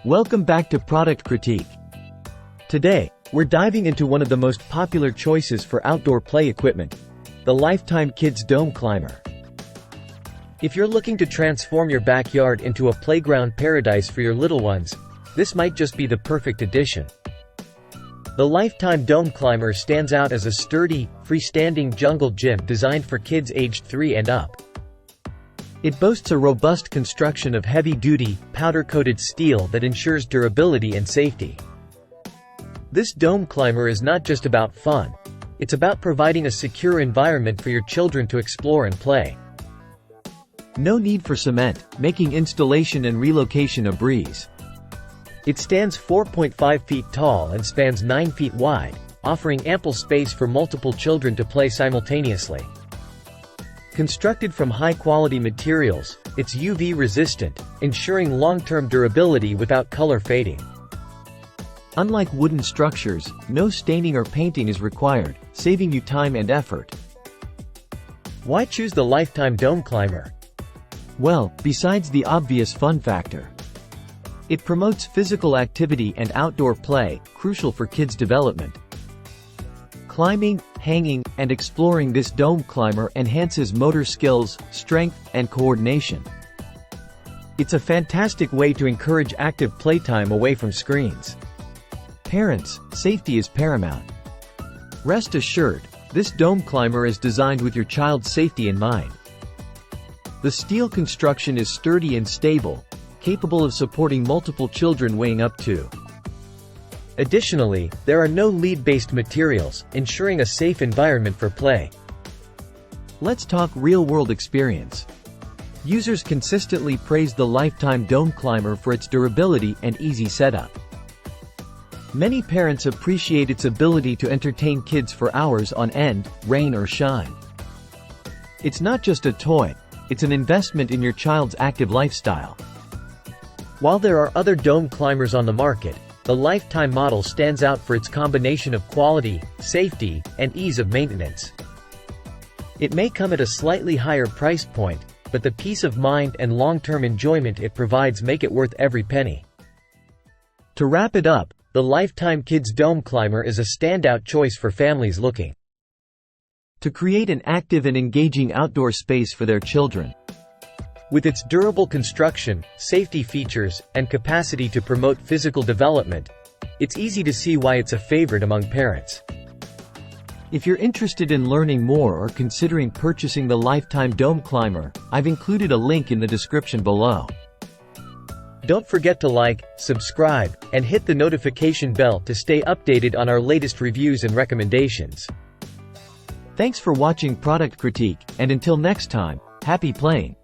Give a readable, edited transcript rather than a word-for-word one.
Welcome back to Product Critique. Today, we're diving into one of the most popular choices for outdoor play equipment, the Lifetime Kids Dome Climber. If you're looking to transform your backyard into a playground paradise for your little ones, this might just be the perfect addition. The Lifetime Dome Climber stands out as a sturdy, freestanding jungle gym designed for kids aged 3 and up. It boasts a robust construction of heavy-duty, powder-coated steel that ensures durability and safety. This dome climber is not just about fun, it's about providing a secure environment for your children to explore and play. No need for cement, making installation and relocation a breeze. It stands 4.5 feet tall and spans 9 feet wide, offering ample space for multiple children to play simultaneously. Constructed from high-quality materials, it's UV-resistant, ensuring long-term durability without color fading. Unlike wooden structures, no staining or painting is required, saving you time and effort. Why choose the Lifetime Dome Climber? Well, besides the obvious fun factor. It promotes physical activity and outdoor play, crucial for kids' development. Climbing, hanging, and exploring this dome climber enhances motor skills, strength, and coordination. It's a fantastic way to encourage active playtime away from screens. Parents, safety is paramount. Rest assured, this dome climber is designed with your child's safety in mind. The steel construction is sturdy and stable, capable of supporting multiple children weighing up to. Additionally, there are no lead-based materials, ensuring a safe environment for play. Let's talk real-world experience. Users consistently praise the Lifetime Dome Climber for its durability and easy setup. Many parents appreciate its ability to entertain kids for hours on end, rain or shine. It's not just a toy, it's an investment in your child's active lifestyle. While there are other dome climbers on the market, the Lifetime model stands out for its combination of quality, safety, and ease of maintenance. It may come at a slightly higher price point, but the peace of mind and long-term enjoyment it provides make it worth every penny. To wrap it up, the Lifetime Kids Dome Climber is a standout choice for families looking to create an active and engaging outdoor space for their children. With its durable construction, safety features, and capacity to promote physical development, it's easy to see why it's a favorite among parents. If you're interested in learning more or considering purchasing the Lifetime Dome Climber, I've included a link in the description below. Don't forget to like, subscribe, and hit the notification bell to stay updated on our latest reviews and recommendations. Thanks for watching Product Critique, and until next time, happy playing!